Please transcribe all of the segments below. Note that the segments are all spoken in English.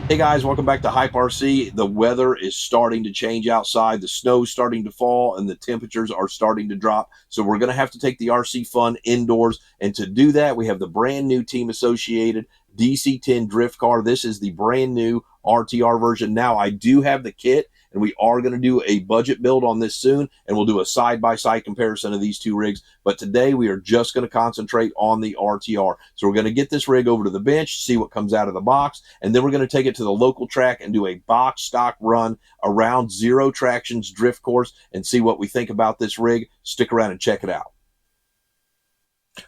Hey guys, welcome back to Hype RC. The weather is starting to change outside. The snow's starting to fall and the temperatures are starting to drop. So we're going to have to take the RC fun indoors. And to do that, we have the brand new team associated DC10 Drift car. This is the brand new RTR version. Now, I do have the kit, and we are going to do a budget build on this soon, and we'll do a side-by-side comparison of these two rigs. But today we are just going to concentrate on the RTR. So we're going to get this rig over to the bench, see what comes out of the box, and then we're going to take it to the local track and do a box stock run around Zero Traction's drift course and see what we think about this rig. Stick around and check it out.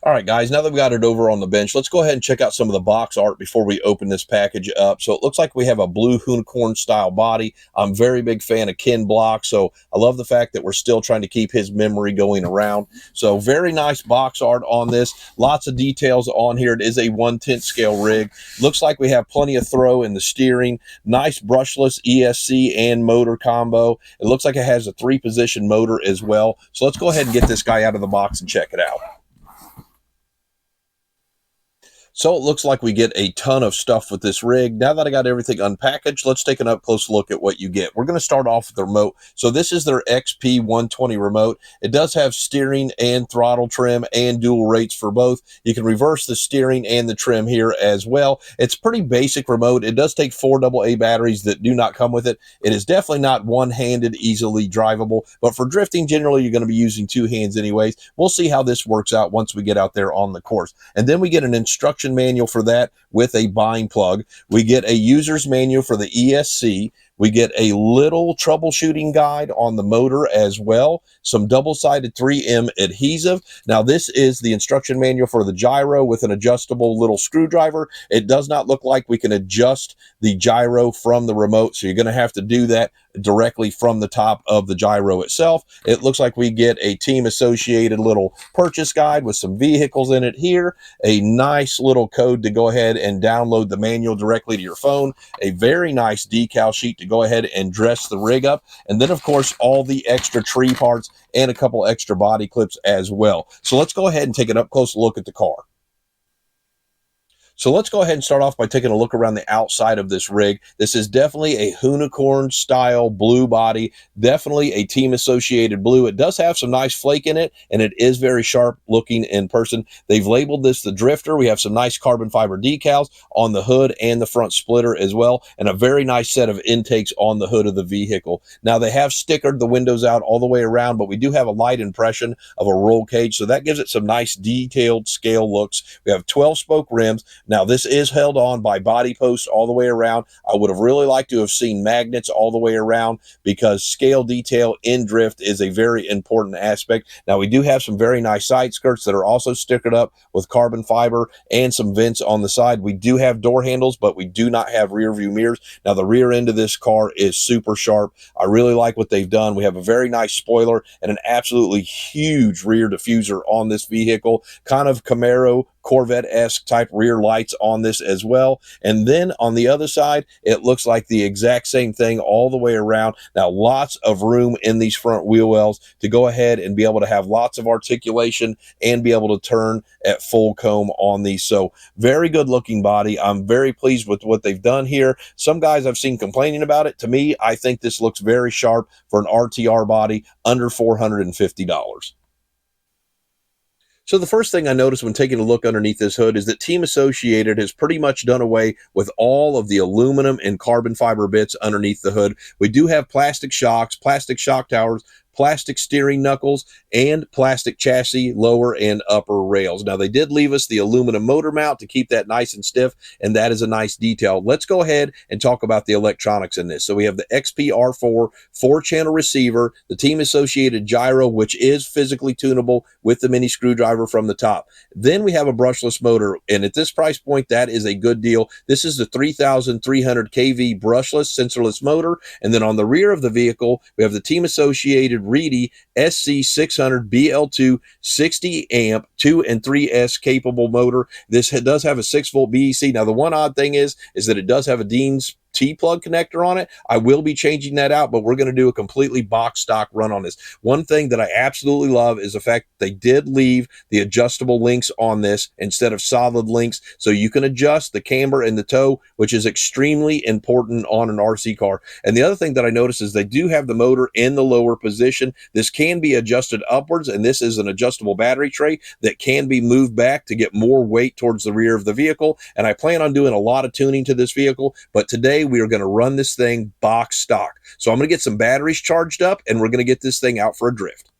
All right, guys, now that we got it over on the bench, let's go ahead and check out some of the box art before we open this package up. So it looks like we have a blue unicorn style body. I'm a very big fan of Ken Block, so I love the fact that we're still trying to keep his memory going around. So very nice box art on this. Lots of details on here. It is a 1/10 scale rig. Looks like we have plenty of throw in the steering. Nice brushless ESC and motor combo. It looks like it has a 3-position motor as well. So let's go ahead and get this guy out of the box and check it out. So it looks like we get a ton of stuff with this rig. Now that I got everything unpackaged, let's take an up close look at what you get. We're going to start off with the remote. So this is their XP120 remote. It does have steering and throttle trim and dual rates for both. You can reverse the steering and the trim here as well. It's pretty basic remote. It does take 4 AA batteries that do not come with it. It is definitely not one-handed, easily drivable, but for drifting, generally you're going to be using 2 hands anyways. We'll see how this works out once we get out there on the course. And then we get an instruction manual for that with a bind plug. We get a user's manual for the ESC. We get a little troubleshooting guide on the motor as well, some double-sided 3M adhesive. Now, this is the instruction manual for the gyro with an adjustable little screwdriver. It does not look like we can adjust the gyro from the remote, so you're going to have to do that directly from the top of the gyro itself. It looks like we get a team-associated little purchase guide with some vehicles in it here, a nice little code to go ahead and download the manual directly to your phone, a very nice decal sheet to go ahead and dress the rig up, and then of course all the extra tree parts and a couple extra body clips as well. So let's go ahead and take an up close look at the car. So let's go ahead and start off by taking a look around the outside of this rig. This is definitely a unicorn style blue body, definitely a team associated blue. It does have some nice flake in it, and it is very sharp looking in person. They've labeled this the Drifter. We have some nice carbon fiber decals on the hood and the front splitter as well, and a very nice set of intakes on the hood of the vehicle. Now they have stickered the windows out all the way around, but we do have a light impression of a roll cage, so that gives it some nice detailed scale looks. We have 12-spoke rims. Now, this is held on by body posts all the way around. I would have really liked to have seen magnets all the way around because scale detail in drift is a very important aspect. Now, we do have some very nice side skirts that are also stickered up with carbon fiber and some vents on the side. We do have door handles, but we do not have rear view mirrors. Now, the rear end of this car is super sharp. I really like what they've done. We have a very nice spoiler and an absolutely huge rear diffuser on this vehicle, kind of Camaro Corvette-esque type rear lights on this as well. And then on the other side, it looks like the exact same thing all the way around. Now, lots of room in these front wheel wells to go ahead and be able to have lots of articulation and be able to turn at full comb on these. So very good looking body. I'm very pleased with what they've done here. Some guys I've seen complaining about it. To me, I think this looks very sharp for an RTR body under $450. So the first thing I noticed when taking a look underneath this hood is that Team Associated has pretty much done away with all of the aluminum and carbon fiber bits underneath the hood. We do have plastic shocks, plastic shock towers, plastic steering knuckles, and plastic chassis lower and upper rails. Now, they did leave us the aluminum motor mount to keep that nice and stiff, and that is a nice detail. Let's go ahead and talk about the electronics in this. So we have the XPR4 4-channel receiver, the Team Associated gyro, which is physically tunable with the mini screwdriver from the top. Then we have a brushless motor, and at this price point, that is a good deal. This is the 3,300 kV brushless sensorless motor, and then on the rear of the vehicle, we have the Team Associated Reedy SC600 BL2 60 amp 2 and 3S capable motor. This does have a 6-volt BEC. Now, the one odd thing is that it does have a Dean's T-plug connector on it. I will be changing that out, but we're going to do a completely box stock run on this. One thing that I absolutely love is the fact that they did leave the adjustable links on this instead of solid links, so you can adjust the camber and the toe, which is extremely important on an RC car. And the other thing that I noticed is they do have the motor in the lower position. This can be adjusted upwards, and this is an adjustable battery tray that can be moved back to get more weight towards the rear of the vehicle. And I plan on doing a lot of tuning to this vehicle, but today we are going to run this thing box stock. So I'm going to get some batteries charged up, and we're going to get this thing out for a drift.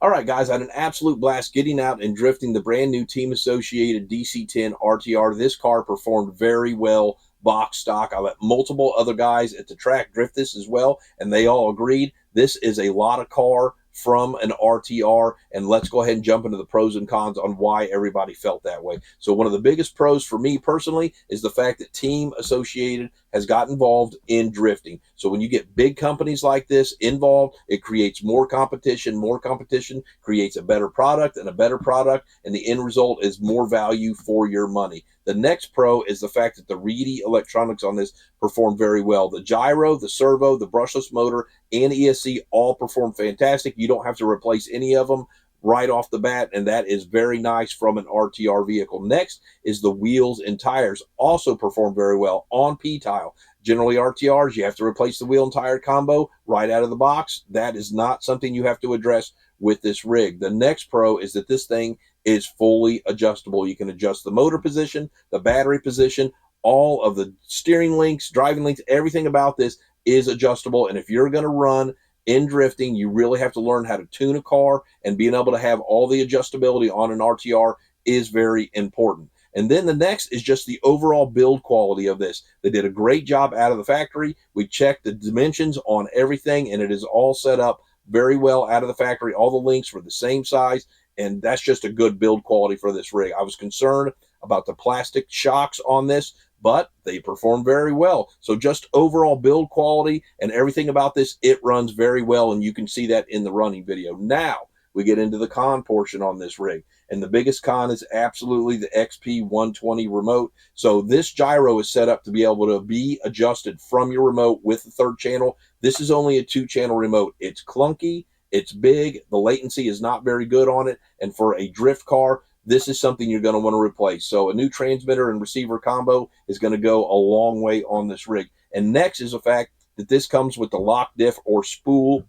All right, guys, I had an absolute blast getting out and drifting the brand new Team Associated DC10 RTR. This car performed very well box stock. I let multiple other guys at the track drift this as well, and they all agreed this is a lot of car from an RTR. And let's go ahead and jump into the pros and cons on why everybody felt that way. So one of the biggest pros for me personally is the fact that Team Associated has got involved in drifting. So when you get big companies like this involved, it creates more competition. More competition creates a better product, and a better product, and the end result is more value for your money. The next pro is the fact that the Reedy electronics on this performed very well. The gyro, the servo, the brushless motor, and ESC all perform fantastic. You don't have to replace any of them right off the bat, and that is very nice from an RTR vehicle. Next is the wheels and tires, also perform very well on P-tile. Generally, RTRs, you have to replace the wheel and tire combo right out of the box. That is not something you have to address with this rig. The next pro is that this thing is fully adjustable. You can adjust the motor position, the battery position, all of the steering links, driving links, everything about this is adjustable. And if you're going to run in drifting, you really have to learn how to tune a car, and being able to have all the adjustability on an RTR is very important. And then the next is just the overall build quality of this. They did a great job out of the factory. We checked the dimensions on everything, and it is all set up very well out of the factory. All the links were the same size, and that's just a good build quality for this rig. I was concerned about the plastic shocks on this, but they perform very well. So just overall build quality and everything about this, it runs very well, and you can see that in the running video. Now we get into the con portion on this rig, and the biggest con is absolutely the XP120 remote. So this gyro is set up to be able to be adjusted from your remote with the third channel. This is only a 2-channel remote. It's clunky, it's big, the latency is not very good on it, and for a drift car, this is something you're going to want to replace. So a new transmitter and receiver combo is going to go a long way on this rig. And next is the fact that this comes with the lock diff or spool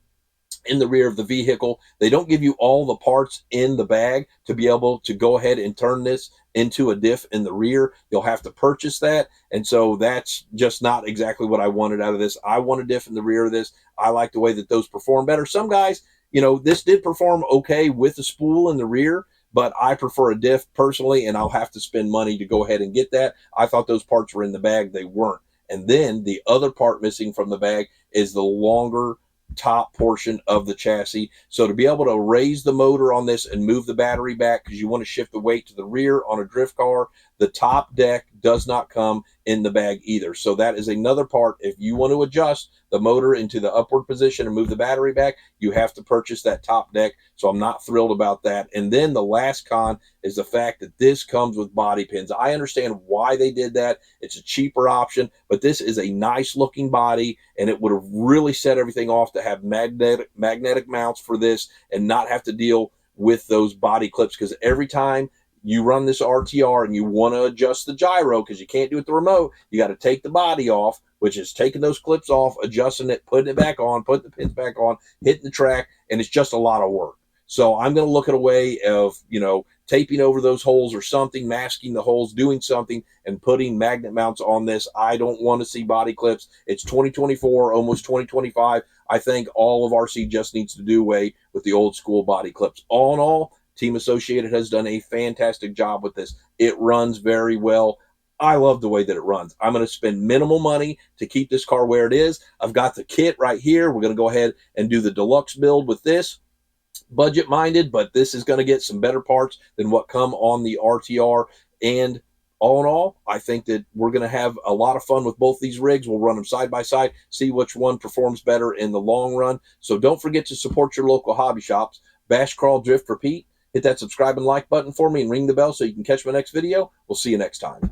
in the rear of the vehicle. They don't give you all the parts in the bag to be able to go ahead and turn this into a diff in the rear. You'll have to purchase that. And so that's just not exactly what I wanted out of this. I want a diff in the rear of this. I like the way that those perform better. Some guys, you know, this did perform okay with the spool in the rear, but I prefer a diff personally, and I'll have to spend money to go ahead and get that. I thought those parts were in the bag. They weren't. And then the other part missing from the bag is the longer top portion of the chassis. So to be able to raise the motor on this and move the battery back, because you want to shift the weight to the rear on a drift car, The top deck does not come in the bag either. So that is another part. If you want to adjust the motor into the upward position and move the battery back, you have to purchase that top deck. So I'm not thrilled about that. And then the last con is the fact that this comes with body pins. I understand why they did that. It's a cheaper option, but this is a nice looking body, and it would have really set everything off to have magnetic mounts for this and not have to deal with those body clips, because every time you run this RTR and you want to adjust the gyro, because you can't do it with the remote, you got to take the body off, which is taking those clips off, adjusting it, putting it back on, putting the pins back on, hitting the track, and it's just a lot of work. So I'm going to look at a way of, taping over those holes or something, masking the holes, doing something, and putting magnet mounts on this. I don't want to see body clips. It's 2024, almost 2025. I think all of RC just needs to do away with the old school body clips. All in all, Team Associated has done a fantastic job with this. It runs very well. I love the way that it runs. I'm going to spend minimal money to keep this car where it is. I've got the kit right here. We're going to go ahead and do the deluxe build with this. Budget minded, but this is going to get some better parts than what come on the RTR. And all in all, I think that we're going to have a lot of fun with both these rigs. We'll run them side by side, see which one performs better in the long run. So don't forget to support your local hobby shops. Bash, crawl, drift, repeat. Hit that subscribe and like button for me and ring the bell so you can catch my next video. We'll see you next time.